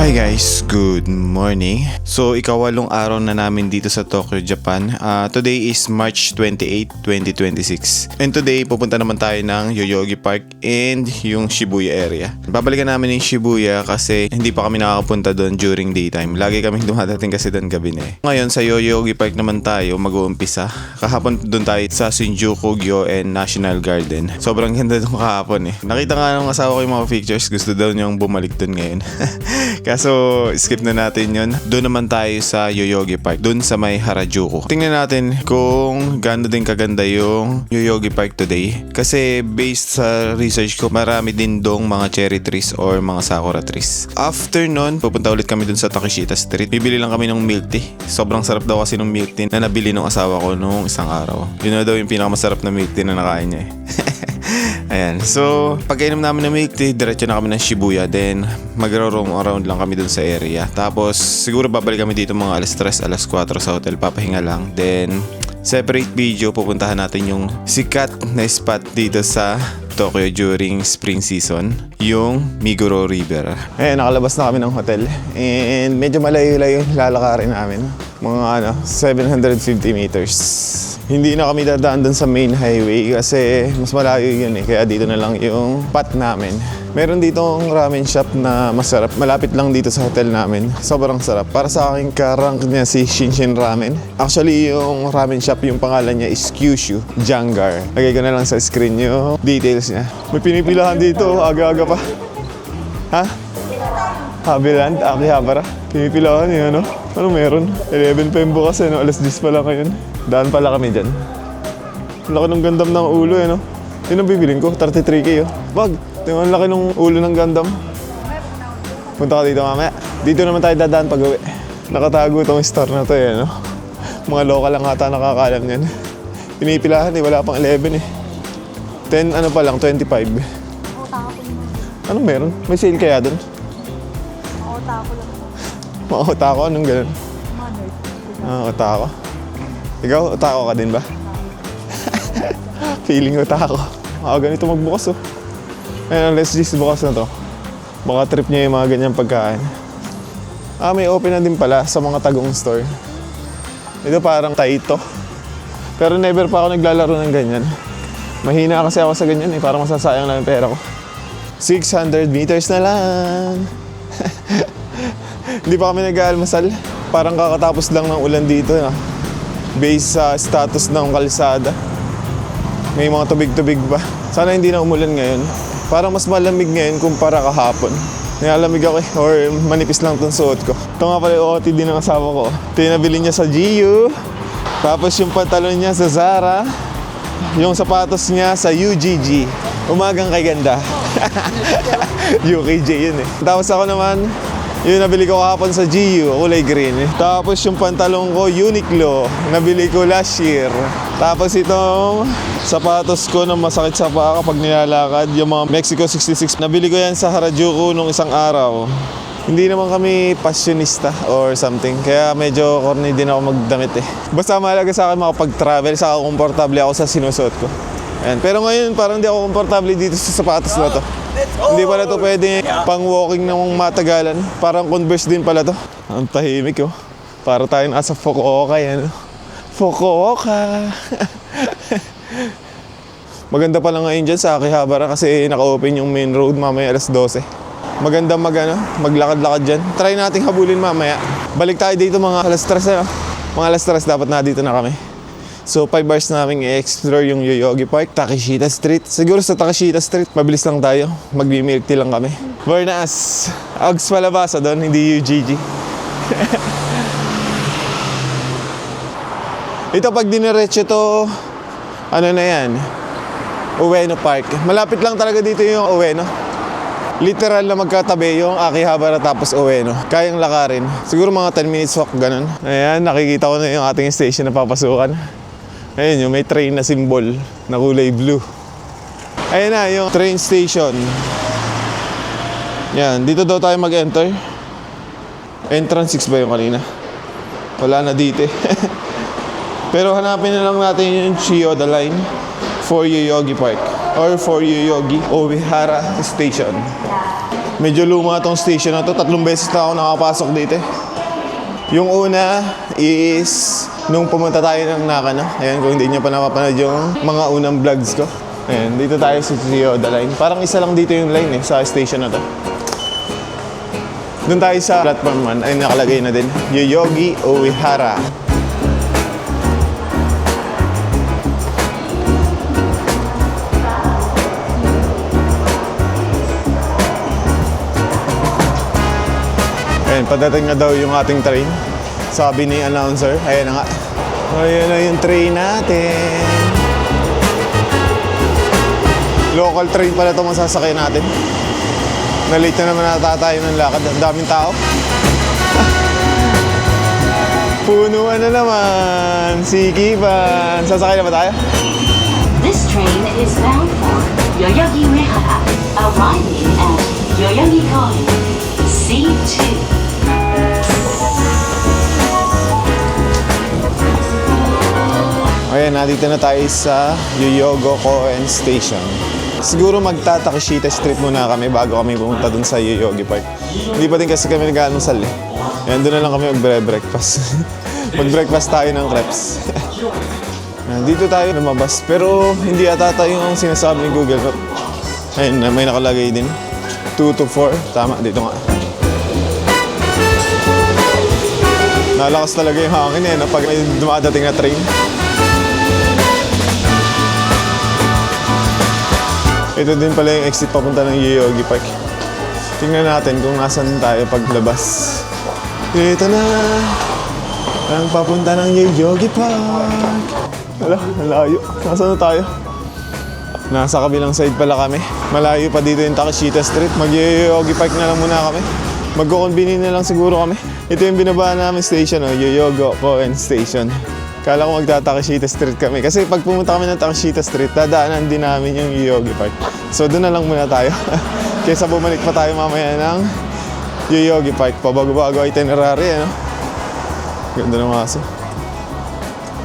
Hi guys, good morning. So ikawalong araw na namin dito sa Tokyo, Japan. Today is March 28, 2026. And today pupunta naman tayo ng Yoyogi Park and yung Shibuya area. Babalikan namin yung Shibuya kasi hindi pa kami nakakapunta doon during daytime. Lagi kaming dumadating kasi doon gabi na eh. Ngayon sa Yoyogi Park naman tayo mag-uumpisa. Kahapon doon tayo sa Shinjuku Gyoen National Garden. Sobrang ganda doon kahapon eh. Nakita nga ng asawa ko yung mga pictures. Gusto daw niyang bumalik doon ngayon. Kaso skip na natin yun. Doon naman tayo sa Yoyogi Park, doon sa may Harajuku. Tingnan natin kung gaano din kaganda yung Yoyogi Park today. Kasi based sa research ko, marami din dong mga cherry trees or mga sakura trees. After nun, pupunta ulit kami doon sa Takeshita Street. Bibili lang kami ng milk tea. Sobrang sarap daw kasi ng milk tea na nabili ng asawa ko noong isang araw. Yun na daw yung pinakamasarap na milk tea na nakain niya eh. Ayan, so pagkainom namin ng milk tea, diretso na kami ng Shibuya. Then mag-roam around lang kami dun sa area. Tapos siguro babalik kami dito mga alas 3, alas 4 sa hotel, papahinga lang. Then separate video, pupuntahan natin yung sikat na spot dito sa Tokyo during spring season, yung Miguro River. Ayan, nakalabas na kami ng hotel. And medyo malayo-layo yung lalakarin namin. Mga 750 meters. Hindi na kami dadaan dun sa main highway kasi mas malayo yun eh. Kaya dito na lang yung path namin. Meron dito ang ramen shop na masarap. Malapit lang dito sa hotel namin. Sobrang sarap. Para sa akin, karank niya si Shinshin Ramen. Actually, yung ramen shop, yung pangalan niya is Kyushu Jangar. Lagay ko na lang sa screen yung details niya. May pinipilahan dito. Aga-aga pa. Ha? Habiland? Akihabara? Pinipilahan yun, no? Ano meron? 11 pa yung bukas eh, no? Alas 10 pa lang ngayon. Daan pala kami dyan. Laki ng Gundam ng ulo eh, no? Yun ang bibilin ko, 33K oh. Wag, tingnan ang laki ng ulo ng Gundam. Punta ka dito mamaya. Dito naman tayo dadaan pag uwi. Nakatago itong store na to eh, no? Mga local lang ata nakakaalam yan. Pinipilahan eh, wala pang 11 eh. 10 ano pa lang, 25. Anong meron? May sale kaya dun? Otako lang. Mga otako? Anong ganun? Otako? Ikaw, otako ka din ba? Feeling otako. Ganito magbukas oh. Ayun, let's just bukas na to. Baka trip niya yung mga ganyang pagkain. May open na din pala sa mga tagong store. Ito parang Taito. Pero never pa ako naglalaro ng ganyan. Mahina kasi ako sa ganyan eh. Parang masasayang lang yung pera ko. 600 meters na lang. Hindi pa kami nag-aalmasal. Parang kakatapos lang ng ulan dito na. Based sa status ng kalsada. May mga tubig-tubig ba? Sana hindi na umulan ngayon. Parang mas malamig ngayon kumpara kahapon. Nilalamig ako eh, or manipis lang itong suot ko. Ito nga pala yung OOTD ng asawa ko. Ito yung nabili niya sa GU. Tapos yung pantalon niya sa Zara. Yung sapatos niya sa UGG. Umagang kay ganda. UKJ yun eh. Tapos ako naman, yung nabili ko kahapon sa GU, kulay green. Tapos yung pantalong ko, Uniqlo, nabili ko last year. Tapos itong sapatos ko na masakit sa paa kapag nilalakad, yung mga Mexico 66. Nabili ko yan sa Harajuku nung isang araw. Hindi naman kami passionista or something, kaya medyo corny din ako magdamit eh. Basta mahalaga sa akin makapag-travel, saka komportable ako sa sinusuot ko. Ayan. Pero ngayon parang hindi ako komportable dito sa sapatos na to. Hindi pala to pwede pang walking ng matagalan. Parang Converse din pala to. Ang tahimik oh. Para tayo nasa Fukuoka yan. Fukuoka. Maganda pala ngayon dyan sa Akihabara kasi naka-open yung main road mamaya alas 12. Maganda maglakad-lakad dyan. Try nating habulin mamaya. Balik tayo dito mga alas 3 Mga alas 3 dapat na dito na kami. So 5 hours namin i-explore yung Yoyogi Park, Takeshita Street. Siguro sa Takeshita Street, mabilis lang tayo. Mag-milk tea lang kami. Vernas, Ags palabasa doon, hindi UGG. Ito pag diniretso to, ano na yan? Ueno Park. Malapit lang talaga dito yung Ueno. Literal na magkatabi yung Akihabara tapos Ueno. Kayang lakarin. Siguro mga 10 minutes walk, ganun. Ayan, nakikita ko na yung ating station na papasukan. Ayun yung may train na symbol na kulay blue. Ayun na yung train station. Yan, dito daw tayo mag-enter. Entrance 6 ba yung kanina? Wala na dito eh. Pero hanapin na lang natin yung Chiyoda line for Yoyogi Park or for Yoyogi Ohihara Station. Medyo luma tong station na to. 3 beses na ako nakapasok dito eh. Yung una is nung pumunta tayo ng Nakano. Ayan, kung hindi nyo pa napapanood yung mga unang vlogs ko. Ayan, dito tayo sa Chiyoda Line. Parang isa lang dito yung line eh, sa station na to. Doon tayo sa platform 1, ay nakalagay na din, Yoyogi Uehara. Ayan, padating na daw yung ating train. Sabi ni announcer, ayan na nga. Ayan na yung train natin. Local train pala ito masasakay natin. Na-late na naman nata tayo ng lakad. Ang daming tao. Punuan na naman. Sikipan. Sasakay na ba tayo? This train is bound for Yoyogi Uehara, arriving at Yoyogi Koen, C2. Ayan, nandito na tayo sa Yoyogi Koen Station. Siguro magta-Takeshita Street muna kami bago kami pumunta dun sa Yoyogi Park. Hindi pa din kasi kami nag-aalmusal eh. Ayan, doon na lang kami mag-breakfast. Mag-breakfast tayo ng crepes. Ayan, dito tayo lumabas. Pero hindi ata tayo yung sinasabi ni Google Map. Ayan, may nakalagay din. 2 to 4. Tama, dito nga. Nalakas talaga yung hangin eh, no? Pag may dumadating na train. Ito din pala yung exit papunta ng Yoyogi Park. Tingnan natin kung nasan tayo paglabas. Ito na ang papunta ng Yoyogi Park. Hala, malayo. Nasaan na tayo? Nasa kabilang side pala kami. Malayo pa dito yung Takeshita Street. Mag-Yoyogi Park na lang muna kami. Magko-convene na lang siguro kami. Ito yung binabaan namin station, Yoyogi Koen Station. Kala ko magta-Takeshita Street kami. Kasi pag pumunta kami ng Takeshita Street, dadaanan din namin yung Yoyogi Park. So doon na lang muna tayo. Kaysa bumalik pa tayo mamaya ng Yoyogi Park. Pabago-bago itinerary, ano? Ganda ng aso.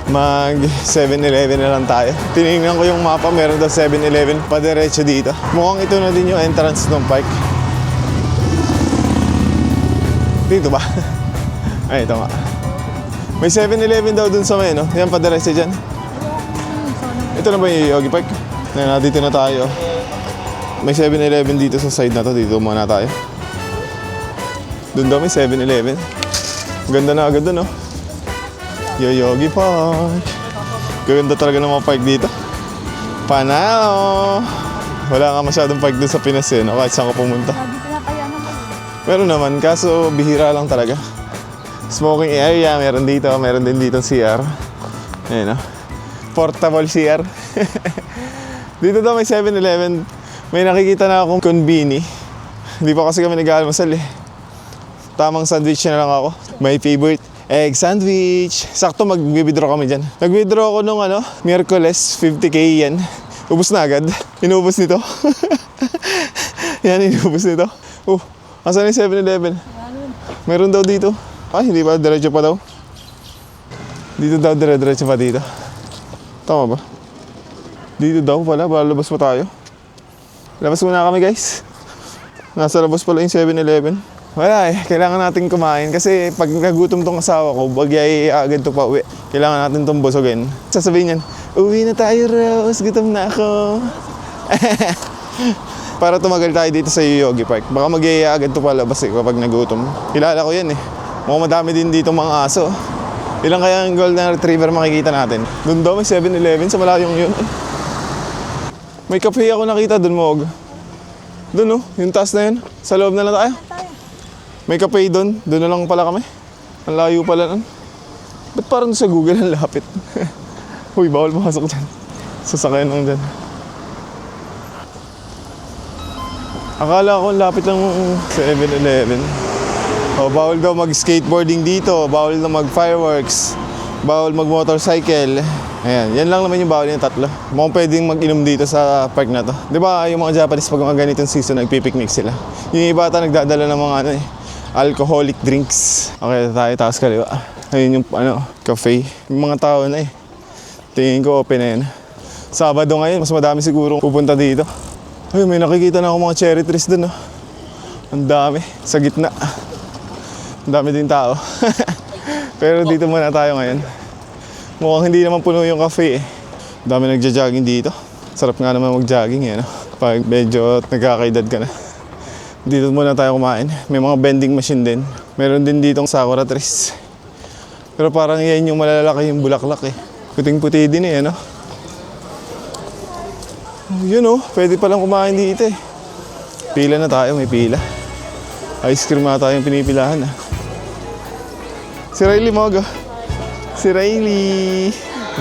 Mag 7-Eleven na lang tayo. Tinignan ko yung mapa, meron daw 7-Eleven pa diretso dito. Mukhang ito na din yung entrance ng park. Dito ba? Ay, ito nga. May 7-Eleven daw dun sa may, no? Yan, padiretso dyan. Ito na ba yung Yoyogi Park? Ayan, dito na tayo. May 7-Eleven dito sa side na to. Dito muna tayo. Doon daw may 7-Eleven. Ganda na agad dun, no? Yoyogi Park. Ganda talaga ng mga park dito. Panao! Wala nga masyadong park dun sa Pinas, eh, no? Kahit saan ko pumunta. Lagi pinapaya naman. Meron naman, kaso bihira lang talaga. Smoking area, meron dito, meron din dito CR. Ayan, no? Portable CR. Dito daw may 7-Eleven. May nakikita na akong konbini. Hindi pa kasi kami nag-aalmusal eh. Tamang sandwich na lang ako. My favorite, egg sandwich. Sakto mag-withdraw kami dyan. Nag-withdraw ako nung Miyerkules, 50K yan. Ubus na agad. Inubos nito. Yan, inubos nito. Asan yung 7-Eleven? Meron daw dito. Ay, hindi ba? Diretso pa daw. Dito daw, diretso pa dito. Tama ba? Dito daw pala, baka labas pa tayo. Labas muna kami, guys. Nasa labas pala yung 7-Eleven. Wala eh, kailangan natin kumain. Kasi pag nagutom tong asawa ko, bagay agad to pa uwi. Kailangan natin tong busogin. Sasabihin yan, uwi na tayo, Rose. Gutom na ako. Para tumagal tayo dito sa Yoyogi Park. Baka mag-iaya agad to palabas eh kapag nagutom. Kilala ko yan eh. Mukhang madami din dito mga aso. Ilang kaya ang golden retriever makikita natin? Doon daw may 7-Eleven sa malayong yun. May cafe ako nakita doon, Mog. Doon oh, yung taas na yun. Sa loob na lang tayo. May cafe doon. Doon na lang pala kami. Ang layo pala nun. Ba't parang sa Google ang lapit? Uy, bawal pumasok dyan. Sasakayan lang dyan. Akala ko lapit lang 7-Eleven. Bawal daw mag-skateboarding dito, bawal na mag-fireworks, bawal mag-motorcycle. Ayan, yan lang naman yung bawal yung tatlo. Mukhang pwedeng mag-inom dito sa park na to. Di ba yung mga Japanese pag mga ganitong season, nagpipiknik sila. Yung iba ata nagdadala ng mga alcoholic drinks. Okay, tayo taas kaliwa. Ayun yung cafe. Yung mga tao na eh. Tingin ko open na yan. Sabado ngayon, mas madami siguro pupunta dito. Ay, may nakikita na ako mga cherry trees dun. Ang dami. Sa gitna. Ang dami din tao. Pero dito muna tayo ngayon. Mukhang hindi naman puno yung cafe eh. Ang dami nagja-jogging dito. Sarap nga naman mag-jogging eh, no? Pag medyo nagkakaedad ka na. Dito muna tayo kumain. May mga vending machine din. Meron din ditong sakura trees. Pero parang yan yung malalaki yung bulaklak eh. Puting-puti din eh, no? Yun oh, pwede palang kumain dito eh. Pila na tayo, may pila. Ice cream na tayo yung pinipilahan ah. Si Riley Mogo. Si Riley.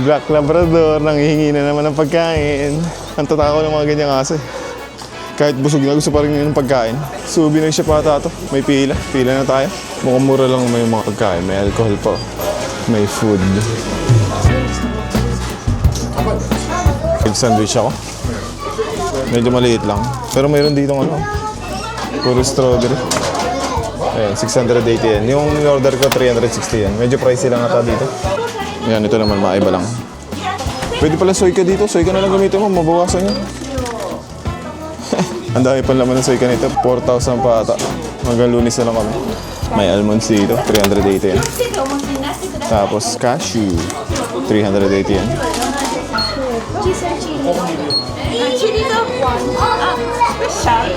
Black Labrador, nanghihingi na naman ng pagkain. Ang tatakaw ng mga ganyang aso eh. Kahit busog na gusto pa rin yun ng pagkain. Souvenir siya pa to. May pila. Pila na tayo. Mukhang mura lang may mga pagkain. May alcohol pa. May food. Sandwich ako. Medyo maliit lang. Pero mayroon dito ano. Puro strawberry. Ayan, 680 yan. Yung order ko, 360 yan. Medyo pricey lang ata dito. Ayan, ito naman, maiba lang. Pwede pala soyka dito. Soyka na lang gamitin mo, mabawasan yan. Ang dami pa laman ng soyka nito. 4,000 pa ata. Hanggang Lunes na lang kami. May almonds dito, 380 yan. Tapos cashew, 380 yan. Cheese and chili. Chili the one. Special.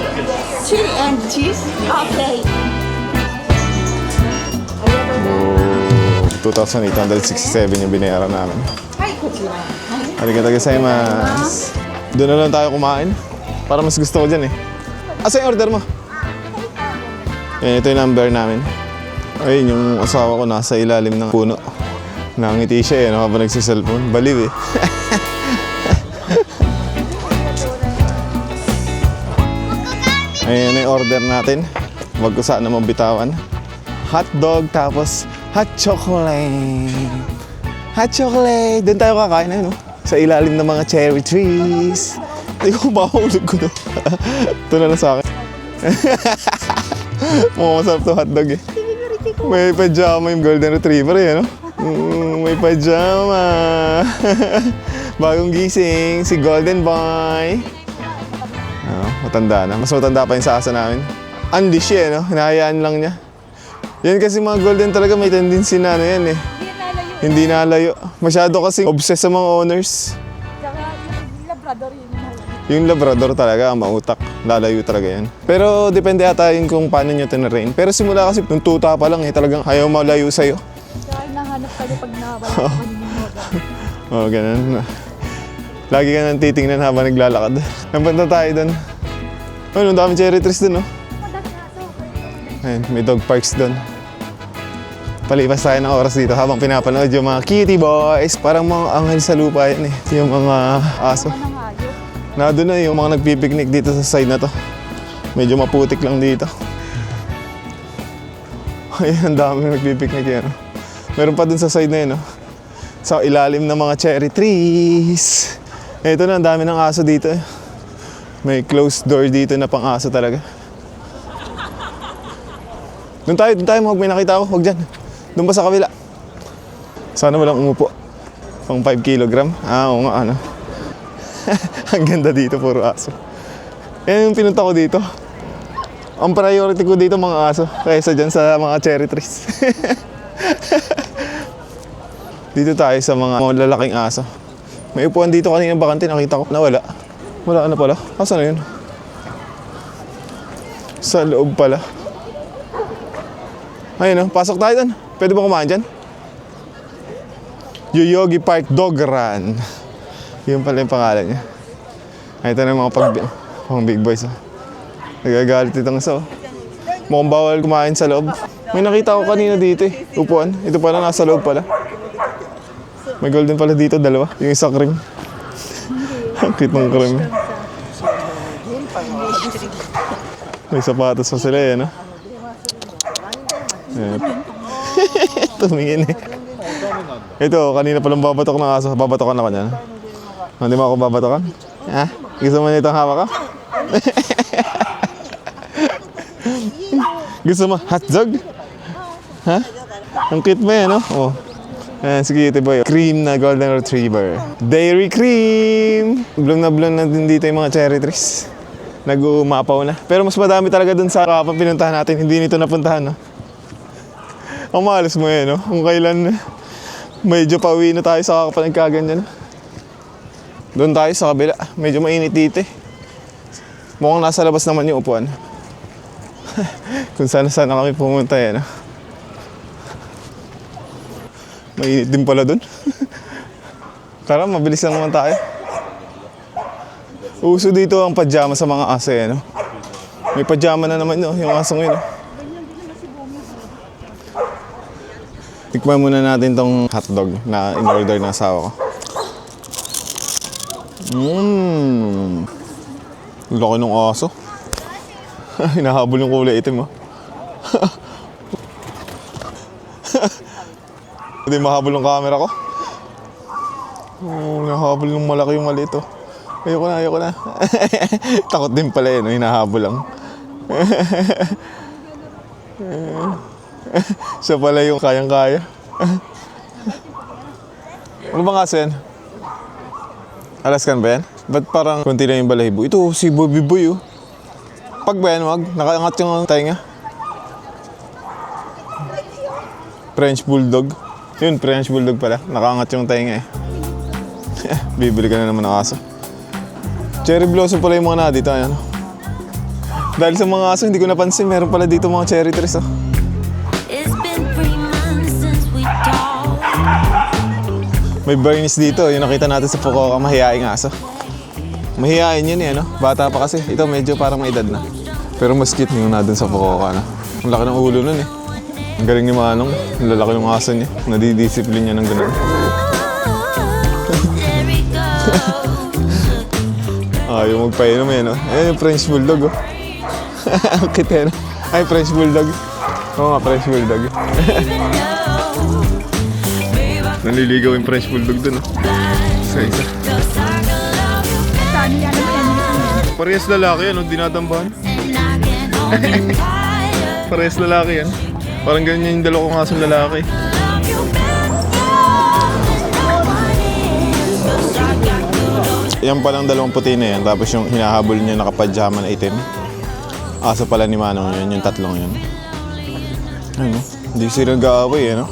Chili and cheese. Okay. 2,867 yung binayaran namin. Arigatou gozaimasu. Doon na lang tayo kumain. Para mas gusto ko dyan eh. Asa yung order mo? Ito yung number namin. Ayun, yung asawa ko nasa ilalim ng puno. Nangiti siya eh, habang nagsiselfone. Baliw eh. Ayun yung order natin. Wag ko sana mabitawan. Hot dog tapos hot chocolate. Hot chocolate. Doon tayo kakain na no? Sa ilalim ng mga cherry trees. Hindi ko mahulog ko no. Ito na lang sa akin. Mukhang masarap to hotdog eh. May pajama yung golden retriever eh, no? May pajama. Bagong gising, si Golden Boy. Matanda na. Mas matanda pa yung sa asa namin. Andi siya, no? Hinahayaan lang niya. Yan kasi mga golden talaga may tendency na ano yan eh. Hindi nalayo. Masyado kasi obsessed sa mga owners. Saka yung Labrador yun. Yung Labrador talaga, mautak. Lalayo talaga yan. Pero depende ata yun kung paano nyo tinarain. Pero simula kasi nung tuta pa lang eh, talagang ayaw malayo sa'yo. Saka nahanap kayo pag nawala ka kanina mo. Oo, ganun. Lagi ka nang titingnan habang naglalakad. Napunta tayo doon. Ayun, ang daming cherry trees doon, no? Ayun, may dog parks doon. Palipas tayo ng oras dito habang pinapanood yung mga kitty boys. Parang mga anghel sa lupa yan eh. Yung mga aso. Nado na yung mga nagpipiknik dito sa side na to. Medyo maputik lang dito. Ayun, ang dami nagpipiknik yan. Meron pa dun sa side na yun, no? Sa ilalim ng mga cherry trees. Ito na, ang dami ng aso dito eh. May closed door dito na pang aso talaga. Doon tayo, huwag may nakita ako, huwag dyan. Doon pa sa kabila. Sana walang umupo. Pang 5 kilogram. Oo nga, ano. Ang ganda dito, puro aso. Yan yung pinunta ko dito. Ang priority ko dito mga aso, kaysa dyan sa mga cherry trees. Dito tayo sa mga lalaking aso. May upuan dito kanina bakante, nakita ko. Nawala. Wala na pala. Asa na yun? Sa loob pala. Ayun, pasok tayo doon. Pwede ba kumain dyan? Yoyogi Park Dog Run. Yun pala yung pangalan niya. Ito na yung mga pang big boys. Nagagalit itong isa. Mukhang bawal kumain sa loob. May nakita ko kanina dito eh. Upuan. Ito pala nasa loob pala. May golden pala dito, dalawa. Yung isa cream. Ang cute ng cream. May sapatos pa sila eh, no? Tumingin eh. Ito, kanina palang babatok ng aso. Babatokan ako niyan. Hindi mo ako babatokan? Ha? Gusto mo nitong hawak ka? Gusto mo hotdog? Ha? Ang cute mo yan, no? Oh. Ayan, sige, ito boy. Cream na golden retriever. Dairy cream! Blong na din dito yung mga cherry trees. nag-uumapaw na. Pero mas madami talaga dun sa kapag pinuntahan natin. Hindi nito napuntahan, no? Ang malas mo no? Kung kailan medyo pauwi na tayo sa kapag nagkaganyan. Doon tayo sa kabila. Medyo mainit dito eh. Mukhang nasa labas naman yung upuan. Kung sana kami pumunta no? Mainit din pala dun. Tara, mabilis lang naman tayo. Uso dito ang pajama sa mga aso no? May pajama na naman no? Yung aso ngayon. Tikman muna natin tong hotdog na in-order ng asawa ko. Laki ng aso. Hinahabol yung kulay itim, oh. Hindi mahabol yung camera ko. Nahabol yung malaki yung maliit, oh. Ayoko na. Takot din pala no? Hinahabol lang. Siya pala yung kayang-kaya. Ano bang aso yan? Alaskan ba yan? Ba't parang konti na yung balahibo? Ito, si Bobby Boy, oh. Pag ba yan, wag? Nakaangat yung tainga. French Bulldog. Yun, French Bulldog pala. Nakaangat yung tainga eh. Bibili ka na naman ng aso. Cherry Blossom pala yung mga na dito. Ayan. Dahil sa mga aso, hindi ko napansin. Meron pala dito mga cherry trees, oh. May Bernice dito, yung nakita natin sa Fukuoka, mahihaing aso. Mahihain yun no? Bata pa kasi. Ito medyo parang may edad na. Pero mas cute yung na dun sa Fukuoka, no? Ang laki ng ulo nun eh. Ang galing ni Manong. Ang lalaki ng aso niya. Nadidisiplin niya ng ganun. Yung magpainom no? Yung French Bulldog, oh. Cute no? Ay, French Bulldog. Oo nga, French Bulldog. Naliligaw yung French Bulldog dun, oh. Isa. Parehas lalaki yan, dinadambahan. Parehas lalaki yan. Parang ganyan yung dalawa kong asong lalaki. Yan palang dalawang puti na yan. Tapos yung hinahabol niya nakapajama na itim. Aso pala ni Manong yun, yung tatlong yun. Ano? Hindi sila nag-aaway no?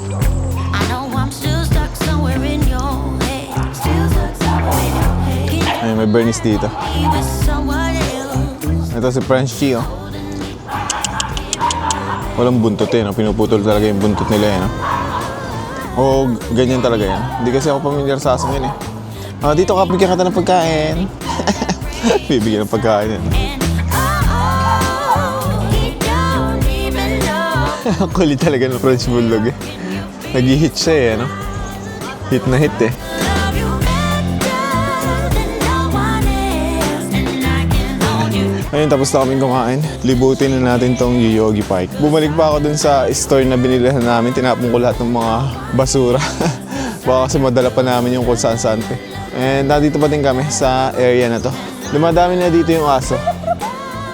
Ay, may Bernice dito. Ito si Frenchie, oh. Walang buntot no? Pinuputol talaga yung buntot nila no? O ganyan talaga yan. Hindi kasi ako pamilyar sa asong yun eh. Dito ka, bigyan ka ng pagkain. Bibigyan ng pagkain yan. Kulit talaga ng French Bulldog eh. Nag-hit siya eh, no? Hit na hit eh. Ayun, tapos na kaming kumain. Libutin na natin tong Yoyogi Park. Bumalik pa ako dun sa store na binilihan namin. Tinapon ko lahat ng mga basura. Baka kasi madala pa namin yung kung saan-saan. And nandito pa din kami sa area na to. Dumadami na dito yung aso.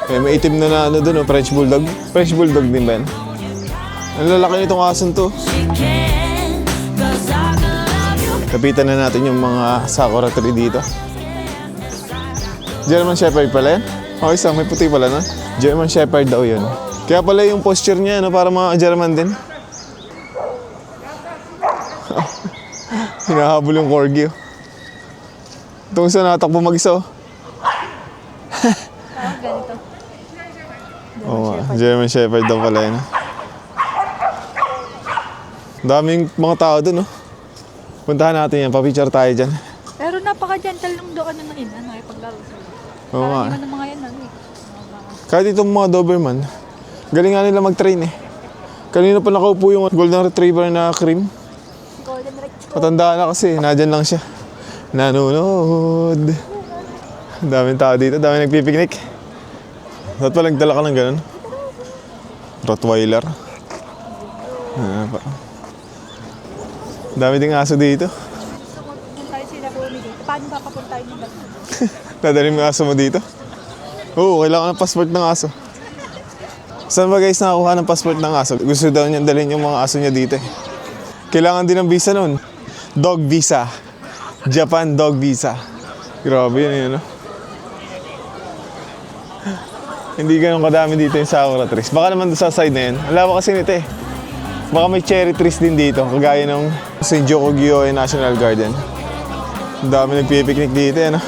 May itim na ano dun, French Bulldog. French Bulldog din ba yan? Ang lalaki nitong ason to. Kapitan na natin yung mga sakura tree dito. German Shepherd pala yan? Oh, isang may puti pala na. German Shepherd daw yun. Kaya pala yung posture niya, no, para mga German din. Hinahabol yung corgi. Itong isa natakbo mag-isa. Ganito. Oo, German Shepherd daw pala yun. Daming mga tao dun, no? Puntahan natin yan, papicture tayo dyan. Pero napaka-gentle nung doon na ina, nakipaglaro sila. Oo nga. Parang ng mga yan, Kahit itong mga Doberman, galing nga nila mag-train eh. Kanina pa nakaupo yung Golden Retriever na cream. Golden Retriever. Matanda na kasi, nadyan lang siya. Nanonood. Daming tao dito, daming nagpipiknik. Dapat pa nagdala ka ng ganun. Rottweiler. Dami ding aso dito. Punta sila po dito. Paano ba papuntahin mo ba? Dadalhin mo yung aso mo dito? Oo, kailangan ng passport ng aso. Saan ba guys nakakuha ng passport ng aso? Gusto daw niya dalhin yung mga aso niya dito eh. Kailangan din ng visa nun. Dog visa. Japan dog visa. Grabe yun, no? Hindi ganun kadami dito yung sakura trees. Baka naman doon sa side na yun. Ang lawak kasi nito eh. Baka may cherry trees din dito. Kagaya ng Senjoku Gyoe National Garden. Ang dami nagpipiknik dito eh, no?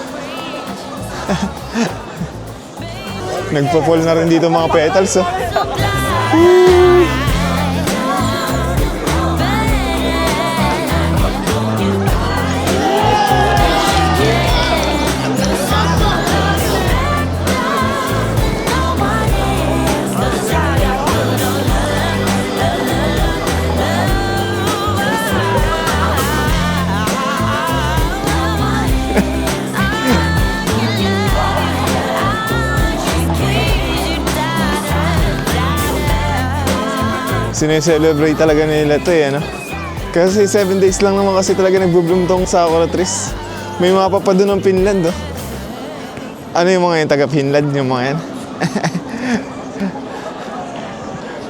Nagpo-fall na rin dito mga petals, oh. Sineselebrate talaga nila ito eh, ano? Kasi 7 days lang naman kasi talaga nagbo-bloom tong sakura trees. May mapa pa doon ng Finland, oh. Ano yung mga yan? Taga-Finland yung mga yan?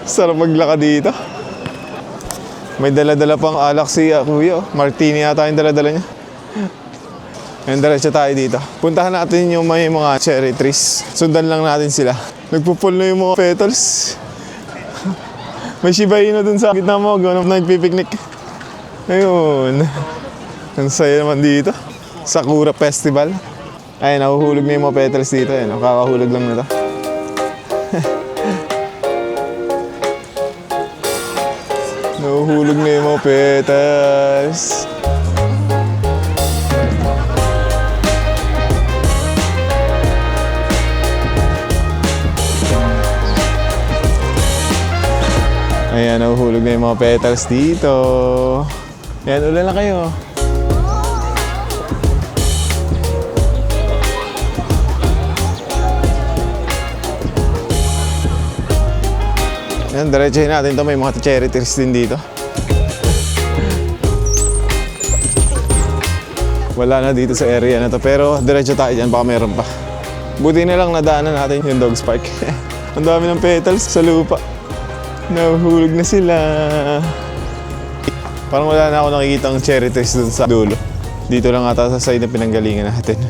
Sarap maglakad dito. May dala-dala pang alak si Kuya, oh. Martini yata yung dala-dala niya. Ngayon, diretso tayo dito. Puntahan natin yung may mga cherry trees. Sundan lang natin sila. Nagpo-fall na yung mga petals. May Shiba Inu dun sa gitna mo, gano'n nagpipiknik. Ayun. Ang saya naman dito. Sakura Festival. Ay, nahuhulog na yung mga petals dito. Ayun, kakahulog lang na to. Nahuhulog na yung mga petals. Ayan, nahuhulog na yung mga petals dito. Ayan, ulan lang kayo. Ayan, diretsuhin natin ito. May mga cherry trees din dito. Wala na dito sa area na to. Pero diretso tayo dyan, baka meron pa. Buti na lang nadaanan natin yung Dogs Park. Ang dami ng petals sa lupa. Nahuhulog na sila. Parang wala na ako nakikita ang cherry trees dun sa dulo. Dito lang ata sa side na pinanggalingan natin.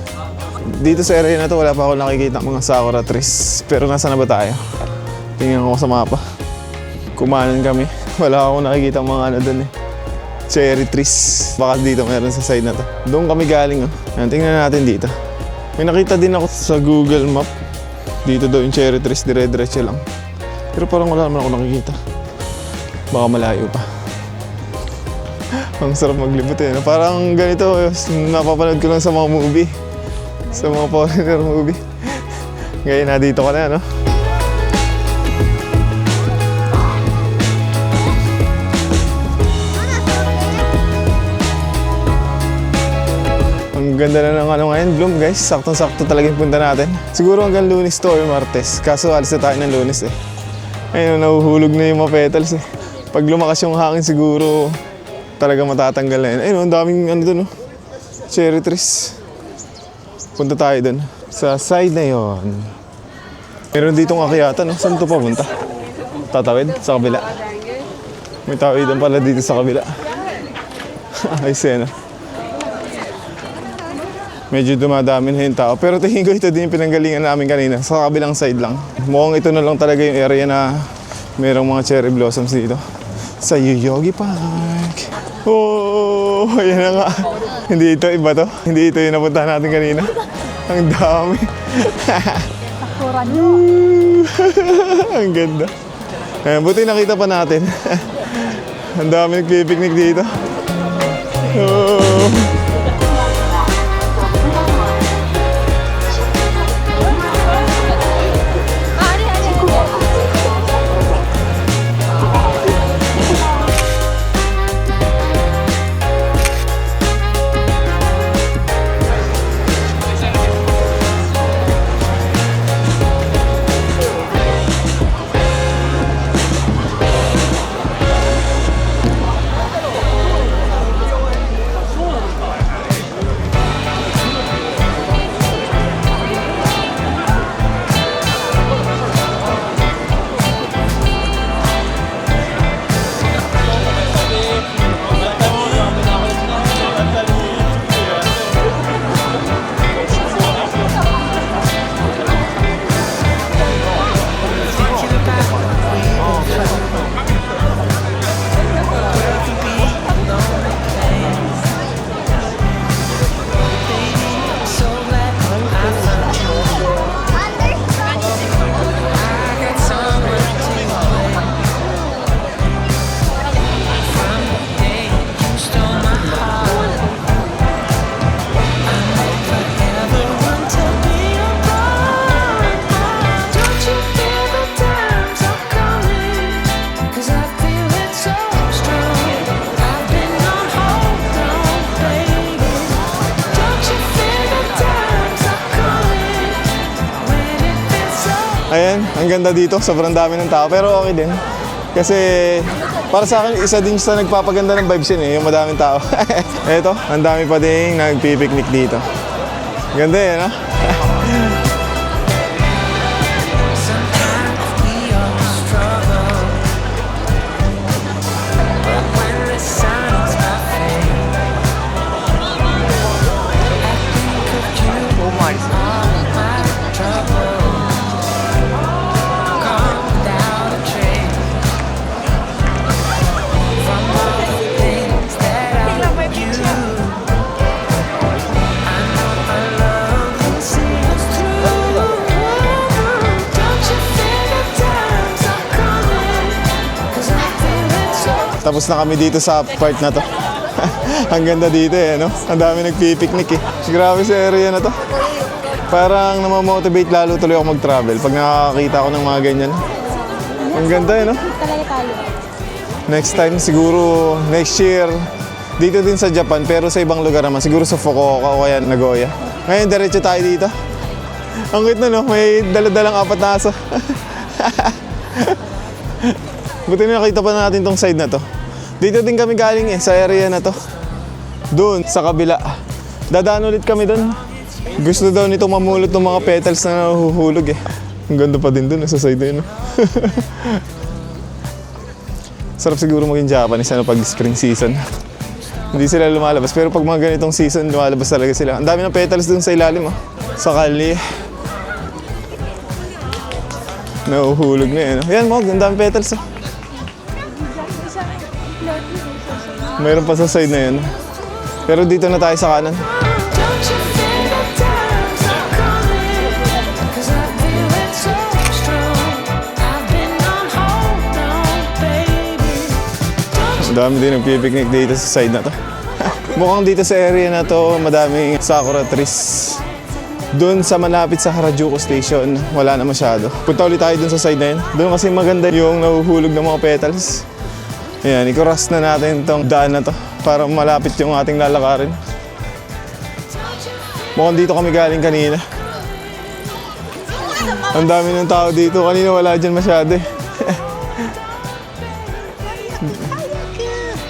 Dito sa area na to wala pa ako nakikita mga sakura trees. Pero nasa na ba tayo? Tingnan ko sa mapa. Kumanan kami. Wala ako nakikita mga ano dun eh. Cherry trees. Baka dito meron sa side na to. Doon kami galing, oh. Tingnan natin dito. May nakita din ako sa Google Map. Dito daw yung cherry trees, dire-diretso lang. Pero parang wala naman ako nakikita. Baka malayo pa. Ang sarap maglibot eh. Parang ganito, napapanood ko lang sa mga movie. Sa mga foreigner movie. Ngayon na dito ka na, no? Ang ganda na ng ano ngayon, bloom guys. Saktong-sakto talaga yung punta natin. Siguro hanggang Lunes to or Martes. Kaso alis na tayo ng Lunes eh. Ayun, nahuhulog na yung mga petals eh. Pag lumakas yung hangin siguro talaga matatanggal na yun. Ayun, ang daming ano dun, oh. Cherry trees. Punta tayo dun. Sa side na yon. Meron ditong akyatan, no? Saan ito papunta? Tatawid? Sa kabila. May tawidan pala dito sa kabila. Ay, sena. Medyo dumadami na yung tao. Pero tingin ko ito din yung pinanggalingan namin kanina. Sa kabilang side lang. Mukhang ito na lang talaga yung area na merong mga cherry blossoms dito. Sa Yoyogi Park. Oh, ayan na nga. Hindi ito, iba to. Hindi ito yung napuntahan natin kanina. Ang dami. Sakura nyo. Ang ganda. Ayan, buti nakita pa natin. Ang dami nagpipiknik dito. Oh. Ayan, ang ganda dito. Sobrang dami ng tao. Pero okay din. Kasi para sa akin, isa din sa nagpapaganda ng vibes yun eh, yung madaming tao. Eto, ang dami pa din nagpipiknik dito. Ganda eh, no? Tapos na kami dito sa part na to. Ang ganda dito eh, no? Ang dami nagpipiknik eh. Grabe sa area na to. Parang namamotivate lalo tuloy ako mag-travel pag nakakita ko ng mga ganyan. Ang ganda eh, no? Talaga tayo. Next time siguro, next year, dito din sa Japan pero sa ibang lugar naman. Siguro sa Fukuoka o kaya Nagoya. Ngayon, diretso tayo dito. Ang cute na, no? May daladalang 4 na aso. Buti na nakita pa natin tong side na to. Dito din kami galing eh, sa area na to. Doon, sa kabila. Dadaan ulit kami doon. Gusto daw nito mamulot ng mga petals na nahuhulog eh. Ang ganda pa din doon, sa side na yun. Sarap siguro maging Japanese ano, pag spring season. Hindi sila lumalabas, pero pag mga ganitong season, lumalabas talaga sila. Ang dami ng petals doon sa ilalim, oh. Sa kali. Nahuhulog na yun. Yan mo, ang dami petals, oh. Mayroon pa sa side na yun. Pero dito na tayo sa kanan. Ang dami din nagpipiknik dito sa side na to. Mukhang dito sa area na to, madaming sakura trees. Doon sa malapit sa Harajuku Station, wala na masyado. Punta ulit tayo dun sa side na yun. Doon kasi maganda yung nahuhulog ng mga petals. Ayan, i-cross na natin itong daan na to para malapit yung ating lalakarin. Mukhang dito kami galing kanina. Ang dami ng tao dito. Kanina wala dyan masyado eh.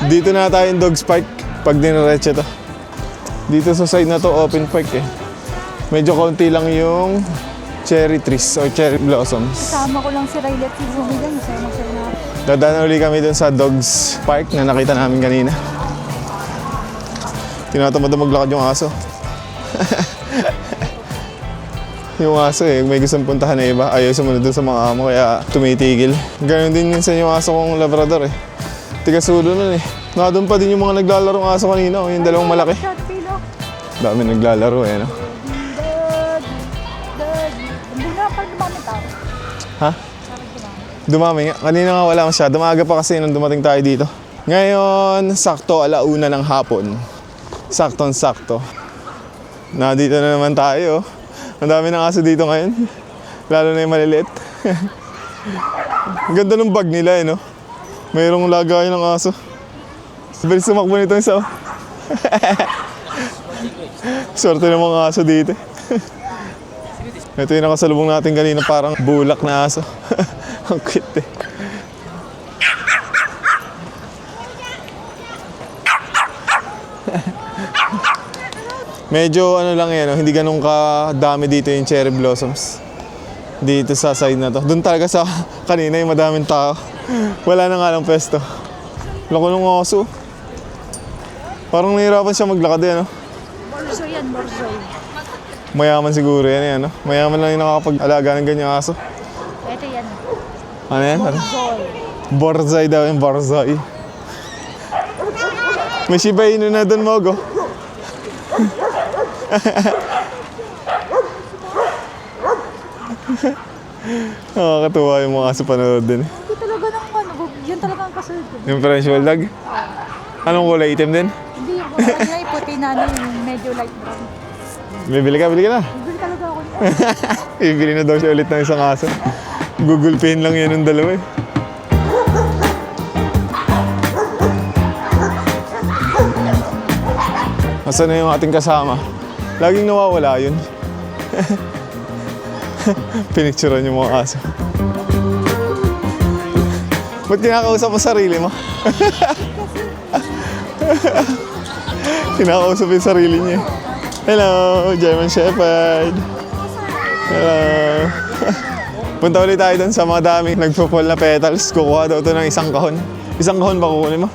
Dito na tayo yung Dogs Park pag diniretso to. Dito sa side na to, open park eh. Medyo konti lang yung cherry trees or cherry blossoms. Kasama ko lang si Riley at si Bumi dyan. Kasama ko na. Dadaan ulit kami dun sa Dogs Park na nakita namin kanina. Tinatamad na maglakad yung aso. Yung aso eh, may gustong puntahan na iba. Ayaw sumunod dun sa mga amo kaya tumitigil. Ganon din minsan yung aso kong Labrador eh. Tiga-sulo nun eh. Doon pa din yung mga naglalarong aso kanina. Yung dalawang malaki. Dami naglalaro eh, no? Buna pa dumami tao. Ha? Dumami nga. Kanina nga wala masyado. Maaga pa kasi nung dumating tayo dito. Ngayon, sakto 1:00 ng hapon. Saktong-sakto. Dito na naman tayo. Ang dami ng aso dito ngayon. Lalo na yung maliliit. Ang ganda ng bag nila eh, no? Mayroong lagayan ng aso. Bilis sumakbo nito isa, oh. Swerte ng mga aso dito. Ito yung nakasalubong natin kanina, parang bulak na aso. Ang cute eh. Medyo ano lang yan, hindi ganun kadami dito yung cherry blossoms. Dito sa side na to. Doon talaga sa kanina yung madaming tao. Wala na nga lang pwesto. Lako ng aso. Parang nahihirapan siya maglakad eh, no? Borzoy yan, borzoy. Mayaman siguro yan, no? Mayaman lang yung nakakapag-alaga ng ganyang aso. Ito yan. Ano yan? Borzoy. Borzoi daw yung borzoi. May Shiba Inu na doon, Mogo. Nakakatuwa yung mga aso panood din. Hindi talaga ng ano, yun talaga ang kasunod ko. Yung French Bulldog? Anong kulay? Itim din? Hindi, yung kulay niya puti na ano, yung medyo light brown. Bibili ka na. Bibili talaga ako nito. Bibili na daw siya ulit ng isang aso. Google Pin lang yan ng dalawa eh. Asan na yung ating kasama? Laging nawawala yun. Pinicturean yung mga aso. Ba't kinakausap mo sarili mo? Kinakausap yung sarili niya. Hello, German Shepherd. Hello. Punta ulit tayo dun sa mga daming nagpo-fall na petals. Kukuha daw ito ng isang kahon. Isang kahon ba kukunin mo?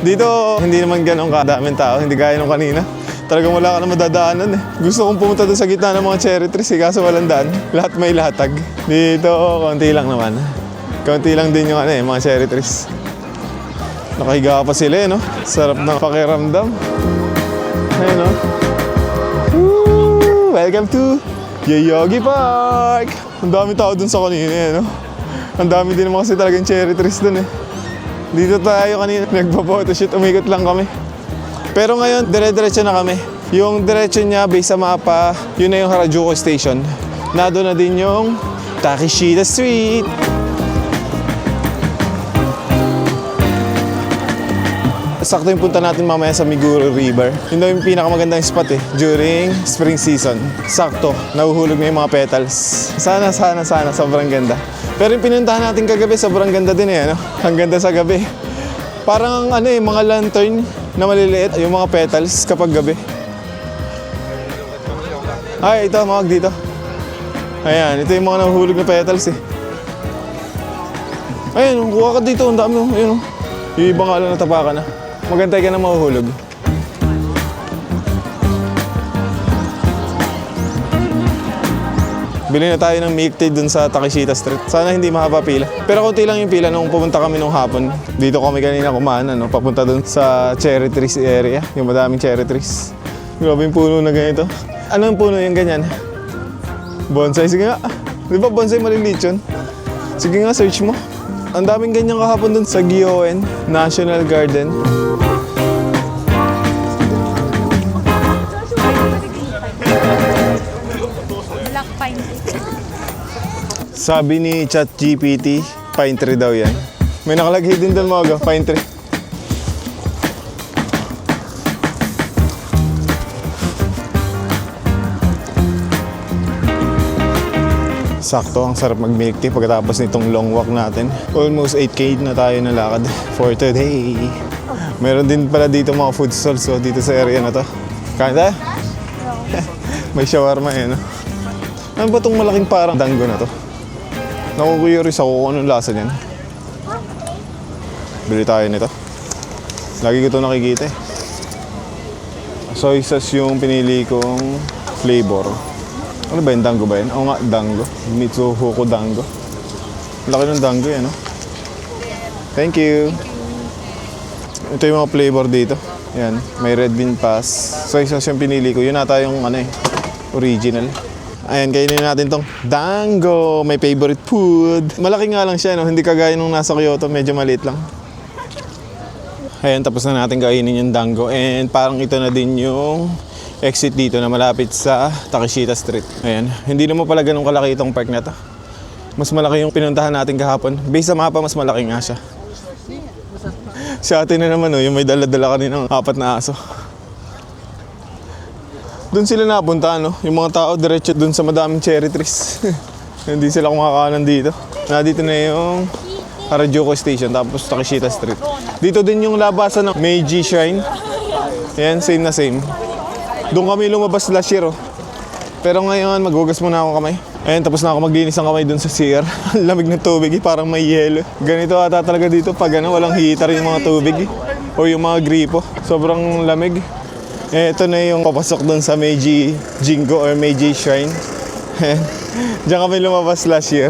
Dito, hindi naman ganun kadaming tao. Hindi gaya nung kanina. Talagang wala ka na madadaanan eh. Gusto kong pumunta doon sa gitna ng mga cherry trees eh, kaso walang daan. Lahat may latag. Dito, konti lang naman. Konti lang din yung mga cherry trees. Nakahiga pa sila eh, no? Sarap ng pakiramdam. Ayun, no? Woo! Welcome to Yoyogi Park! Ang dami tao dun sa kanina eh, no? Ang dami din naman kasi talagang cherry trees dun eh. Dito tayo kanina, nagpa-photoshoot, umikot lang kami. Pero ngayon, dire-diretso na kami. Yung diretso niya, based sa mapa, yun na yung Harajuku Station. Nado na din yung Takeshita Street. Sakto yung punta natin mamaya sa Meguro River. Yun daw yung pinakamagandang spot eh, during spring season. Sakto, nahuhulog na yung mga petals. Sana, sobrang ganda. Pero yung pinuntahan natin kagabi, sobrang ganda din eh, ano? Ang ganda sa gabi. Parang mga lantern na maliliit, yung mga petals kapag gabi. Ay, ito, mawag dito. Ayan, ito yung mga nahuhulog na petals eh. Ayan, kuha ka dito, ang dami. Ayan, yung ibang nga lang natapakan na. Magantay ka na mahuhulog. Bili na tayo ng milk tea dun sa Takeshita Street. Sana hindi mahaba pila. Pero konti lang yung pila nung pumunta kami nung hapon. Dito kami kanina kumain, papunta dun sa cherry trees area. Yung madaming cherry trees. Grabe yung puno na ganito. Ano yung puno yung ganyan? Bonsai, sige nga. Di ba bonsai maliliit yun? Sige nga, search mo. Ang daming ganyan kahapon dun sa Gyoen National Garden. Black pine. Sabi ni ChatGPT, pine tree daw yan. May nakalagay din doon mga pine tree. Sakto, ang sarap mag-milk tea pagkatapos nitong long walk natin. Almost 8K na tayo na lakad for today. Meron din pala dito mga food stalls dito sa area na to. Kain tayo? May shawarma eh, no? Ano ba itong malaking parang dango na to? Naku-curious ako kung anong lasa niyan. Bili tayo nito. Lagi ko ito nakikita eh. Soy sauce yung pinili kong flavor. Ano ba yung dango ba yun? Oo nga, dango. Mitsuhoku dango. Laki ng dango yan, no? Thank you. Ito yung mga flavor dito. Yan, may red bean pass. Soy sauce yung pinili ko. Yun ata yung original. Ayan, kainin natin tong dango. My favorite food. Malaki nga lang siya, no? Hindi kagaya nung nasa Kyoto. Medyo maliit lang. Ayan, tapos na natin kainin yung dango. And parang ito na din yung exit dito na malapit sa Takeshita Street. Ayan, hindi naman pala ganun kalaki itong park na to. Mas malaki yung pinuntahan natin kahapon. Based sa mapa, mas malaki nga siya. Sa atin na naman, yung may dala-dala kaninang 4 na aso. Doon sila napunta, yung mga tao diretso doon sa madaming cherry trees. Hindi sila kumakanan dito. Dito na yung Harajuku Station, tapos Takeshita Street. Dito din yung labasan ng Meiji Shrine. Ayan, same na same. Doon kami lumabas last year, Pero ngayon, maghugas muna ako kamay. Ayan, tapos na ako maglinis ng kamay doon sa CR. Lamig ng tubig, parang may yelo. Ganito ata talaga dito pag walang heater yung mga tubig. O yung mga gripo. Sobrang lamig. Ito na yung papasok doon sa Meiji Jingo or Meiji Shrine. Diyan kami lumabas last year.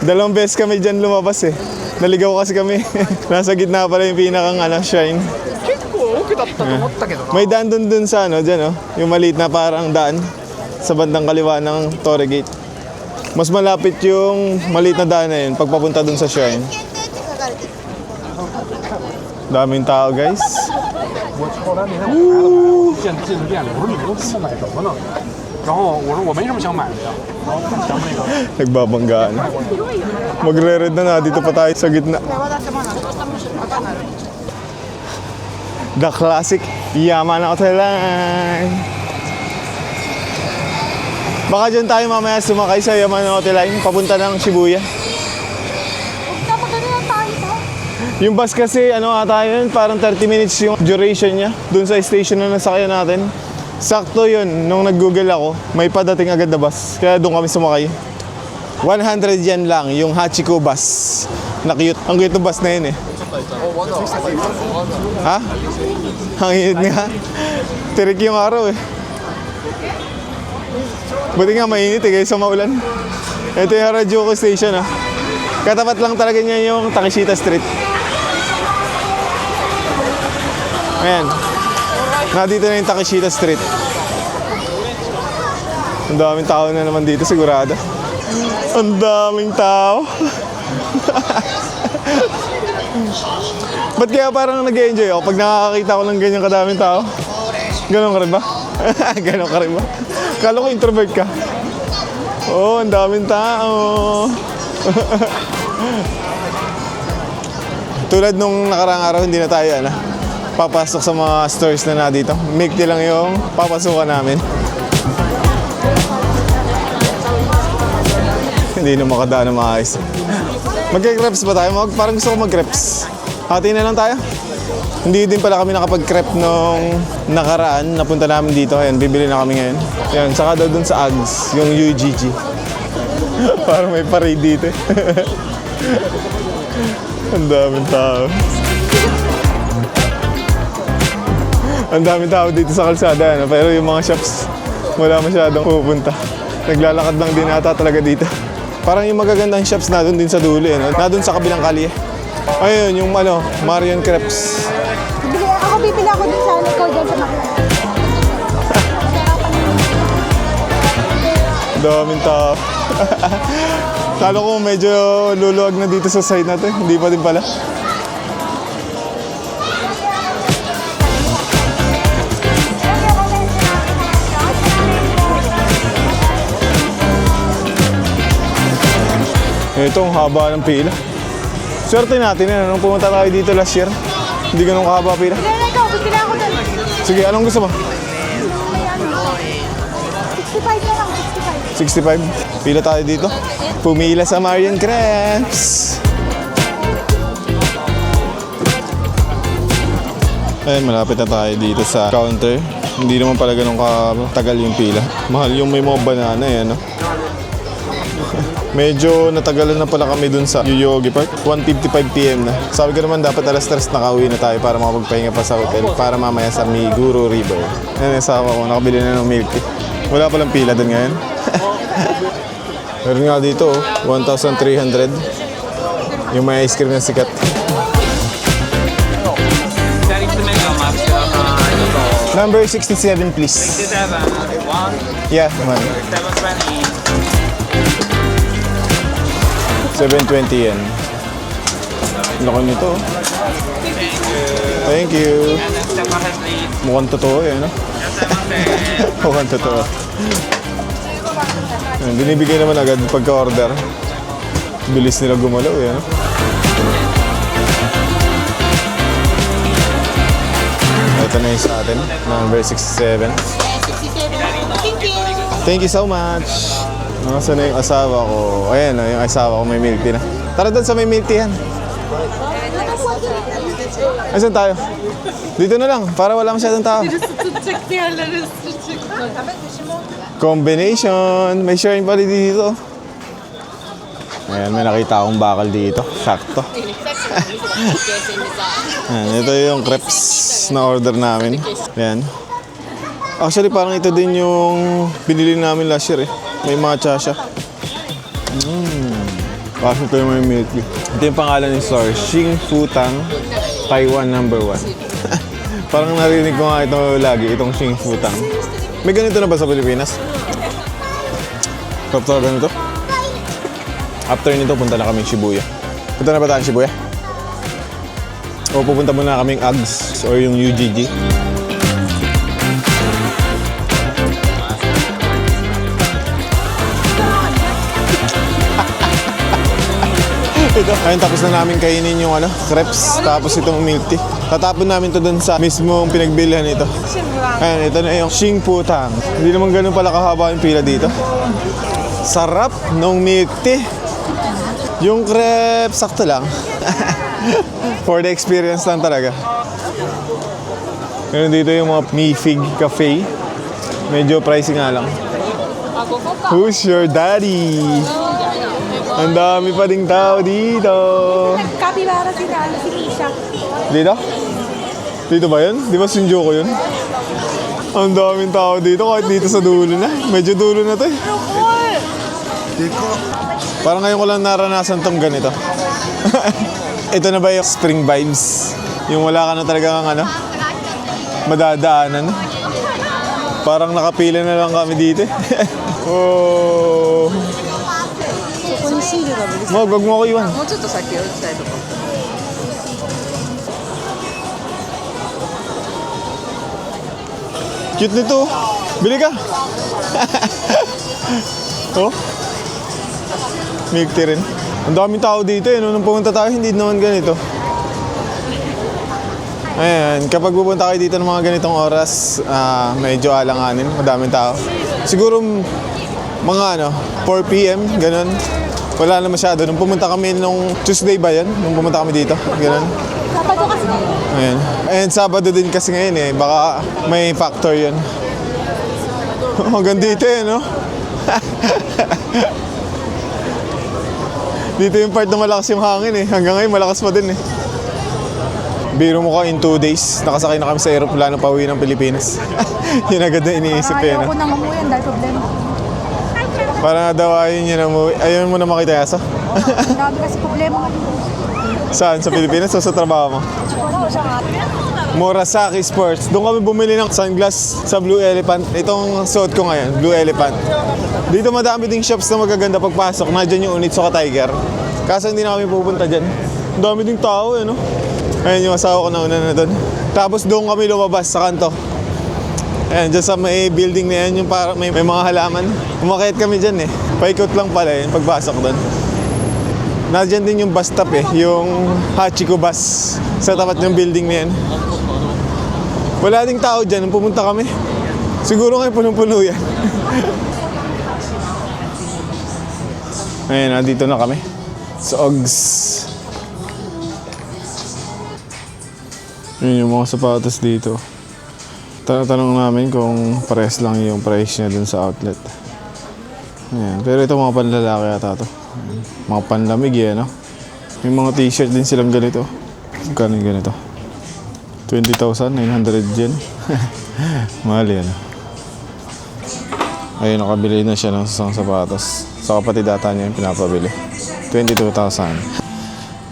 2 beses kami dyan lumabas eh. Naligaw kasi kami. Nasa gitna pala yung pinakang shrine. May daan dun sa dyan yung maliit na parang daan sa bandang kaliwa ng Torre Gate. Mas malapit yung maliit na daan na yun pagpapunta dun sa shrine. Daming tao, guys. Woo! Nagbabanggaan. Magre-red na dito pa tayo sa gitna. The classic Yamanote Line. Baka dyan tayo mamaya sumakay sa Yamanote Line, papunta ng Shibuya. Magano lang tayo to. Yung bus kasi, ano ata yun, parang 30 minutes yung duration niya dun sa station na nasakyan natin. Sakto yun, nung nag-google ako, may padating agad na bus. Kaya doon kami sumakay. 100 yen lang, yung Hachiko bus. Na cute. Ang cute ng bus na yun eh. Ha? Ang init nga. Tirik yung araw eh. Buti nga mainit eh, kaysa maulan. Ito yung Harajuku Station ah. Katapat lang talaga niya yung Takeshita Street. Ayan. Dito na yung Takeshita Street. Ang daming tao na naman dito, sigurado. Ang daming tao. Ba't kaya parang nag-enjoy ako pag nakakakita ko ng ganyan kadaming tao? Ganon ka rin ba? Ganon ka rin ba? Kala ko introvert ka. Oo, ang daming tao. Tulad nung nakarang araw, hindi na tayo papasok sa mga stores na dito. Milk tea lang yung papasukan namin. Hindi na makadaan na maayos. Mag-crepes ba tayo? Parang gusto ko mag-crepes. Hati na lang tayo. Hindi din pala kami nakapag-crepe nung nakaraan. Napunta namin dito. Ayan, bibili na kami ngayon. Ayan, saka daw dun sa Ags, yung UGG. Parang may parade dito. Ang daming tao. Ang daming tao dito sa kalsada. Pero yung mga shops, wala masyadong pupunta. Naglalakad lang din ata talaga dito. Parang yung magagandang shops na doon din sa dulo. Na doon sa kabilang kalye. Ayun, yung Marion Crepes. Bibili ako din sa ikaw dyan sa Macau. Daming tao. Kala ko medyo luluwag na dito sa side natin. Hindi pa din pala. Ito, ang haba ng pila. Swerte natin nung pumunta tayo dito last year. Hindi ganun kahaba pila. Hindi na ikaw, bibili ako din. Sige, anong gusto mo? 65 na lang, 65. 65. Pila tayo dito. Pumila sa Marion Crepes. Ayun, malapit na tayo dito sa counter. Hindi naman pala ganun katagal yung pila. Mahal yung may mga banana eh, no? Medyo natagalan na pala kami dun sa Yoyogi Park. 1:55 PM na. Sabi ko naman dapat alas 3 nakauwi na tayo para makapagpahinga pa sa hotel para mamaya sa Miguro River. Yan yung asawa ko, nakabili na ng milk tea. Wala palang pila dun ngayon. Meron nga dito, 1,300. Yung may ice cream na sikat. Number 67 please. 67, one, Yeah, man. 720. 720 yan. Laki nito. Thank you. And then step ahead, please. Mukhang totoo eh, no? Mukhang totoo. Yan, binibigay naman agad pagka-order. Bilis nila gumalaw eh, no? Ito na yung sa atin, number 67. Thank you so much. Nasaan na yung asawa ko? Ayan na, yung asawa ko may milk tea na. Tara doon sa may milk tea yan. Asan tayo? Dito na lang, para wala masyadong tao. Combination. May sharing pala dito. Ayan, may nakita akong bakal dito. Sakto. Ayan, ito yung crepes na order namin. Ayan. Actually, parang ito din yung binili namin last year eh. May matcha siya. Bakit ito yung may milk tea. Ito yung pangalan ng store. Xing Futang Taiwan No. 1. Parang narinig ko nga ito lagi, itong Xing Futang. May ganito na ba sa Pilipinas? Kapag ganito? After nito, punta na kami Shibuya. Punta na ba tayo Shibuya? O pupunta muna kaming Ags or yung UGG? ito. Ayun, tapos na namin kainin yung crepes. Tapos itong milk tea. Tatapon namin to dun sa mismong pinagbilihan ito. Ayun, ito na yung Xing Putang. Hindi naman ganun pala kahaba yung pila dito. Sarap nung milk tea. Yung crepe, sakto lang. For the experience lang talaga. Meron dito yung mga Mi Fig Cafe. Medyo pricey nga lang. Who's your daddy? Ang dami pa ding tao dito. Kapibara si Isha. Dito? Dito ba yun? Di ba Shinjuku yun? Ang daming tao dito kahit dito sa dulo na. Medyo dulo na to eh. Parang ngayon ko lang naranasan tong ganito. Ito na ba yung spring vibes? Yung wala ka na talaga kang madadaanan. Parang nakapila na lang kami dito. Oh. Wag mo ako iwan. Cute nito. Bili ka. Oh. Milk tea rin. Ang daming tao dito eh. Nung pumunta tayo, hindi naman ganito. Ayan, kapag pupunta kayo dito ng mga ganitong oras, medyo alanganin, madaming tao. Siguro mga 4 PM, ganun. Wala na masyado. Nung pumunta kami nung Tuesday ba yan? Nung pumunta kami dito, ganun. Sabado kasi. Ayan. And Sabado din kasi ngayon eh. Baka may factor yun. Hanggang dito eh, no? Dito yung part na malakas yung hangin eh. Hanggang ngayon malakas pa din eh. Biro mo ka in 2 days, nakasakay na kami sa aeroplano pa uwi ng Pilipinas. Yun agad na iniisip eh. Ayaw ko nang umuwi, ang dahil problema. Parang nadawayin niya na umuwi. Ayaw mo na makita yasa? Ang dami kasi problema ngayon. Saan? Sa Pilipinas o sa trabaho mo? Murasaki Sports. Doon kami bumili ng sunglass sa Blue Elephant. Itong suot ko ngayon, Blue Elephant. Dito madami ding shops na magaganda pagpasok. Nandiyan yung Onitsuka Tiger. Kaso hindi na kami pupunta dyan. Ang dami ding tao eh, no? Ayan yung asawa ko na una na doon. Tapos doon kami lumabas sa kanto. Ayan, dyan sa may building na yan, yung parang may mga halaman. Umakit kami dyan eh. Paikot lang pala yung pagpasok doon. Nandiyan din yung bus stop eh, yung Hachiko bus sa tapat ng building na yan. Wala ding tao dyan nung pumunta kami. Siguro ngayon punong-puno yan. Ayan, nandito na kami. Sa Ogs. Yun yung mga sapatos dito. Tanong namin kung pares lang yung price niya dun sa outlet. Ayan. Pero ito mga panlalaki ata to. Ayan. Mga panlamig yan, no? May mga t-shirt din silang ganito. Magkano yung ganito? 20,900 yen. Mahal yan. Ayun, nakabili na siya ng isang sapatos. Sa kapatid data niya yung pinapabili. 22,000.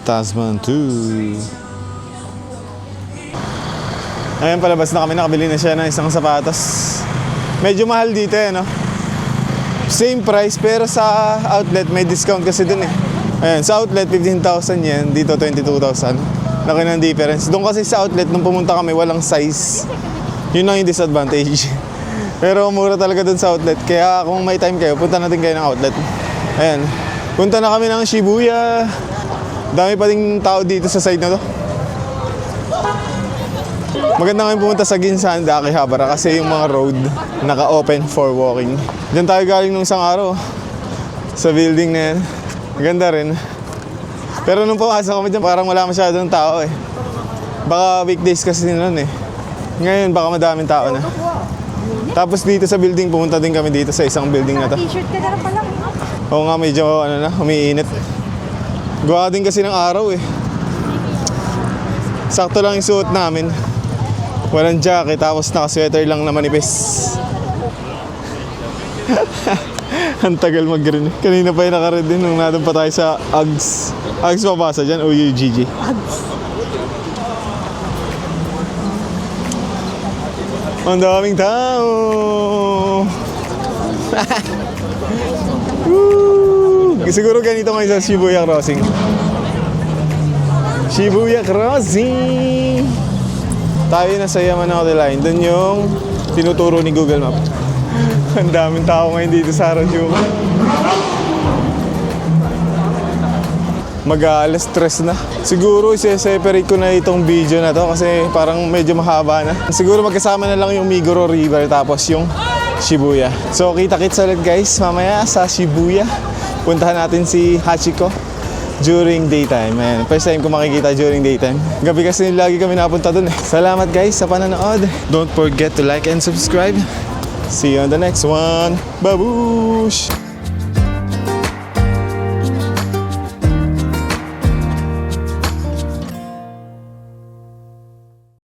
Tasman 2. Ayan, palabas na kami, nakabili na siya ng isang sapatos. Medyo mahal dito eh, no? Same price, pero sa outlet may discount kasi dun eh. Ayan, sa outlet 15,000 yen, dito 22,000. Laki ng difference. Doon kasi sa outlet, nung pumunta kami, walang size. Yun lang yung disadvantage. Pero mura talaga dun sa outlet. Kaya kung may time kayo, punta natin kayo ng outlet. Ayan, punta na kami ng Shibuya. Dami pa ding tao dito sa side na to. Maganda ngayon pumunta sa Ginsan, Akihabara kasi yung mga road naka-open for walking. Diyan tayo galing nung isang araw sa building na yan. Maganda rin. Pero nung pumasok kami dyan, parang wala masyadong tao eh. Baka weekdays kasi nun eh. Ngayon baka madaming tao na. Tapos dito sa building, pumunta din kami dito sa isang building na to. T-shirt ka na rin pala. Oo nga, medyo umiinit. Gawa din kasi ng araw eh. Sakto lang yung suot namin. Walang jacket, tapos naka-sweater lang na manipis. Ang tagal mag-green. Kanina pa yung naka-red din nung nandun pa tayo sa Uggs. Uggs mabasa dyan, OUGG. Ang daming tao! Woo! Siguro ganito ngayon sa Shibuya Crossing. Shibuya Crossing! Tayo na sa Yamanote Line. Doon yung tinuturo ni Google Map. Ang daming tao ngayon dito sa Harajuku. Mag-alas stress na. Siguro isi-separate ko na itong video na to kasi parang medyo mahaba na. Siguro magkasama na lang yung Migoro River tapos yung Shibuya. So kita-kits ulit guys mamaya sa Shibuya. Puntahan natin si Hachiko during daytime. Ayan, first time ko makikita during daytime. Gabi kasi lagi kami napunta dun eh. Salamat guys sa panonood. Don't forget to like and subscribe. See you on the next one. Babush!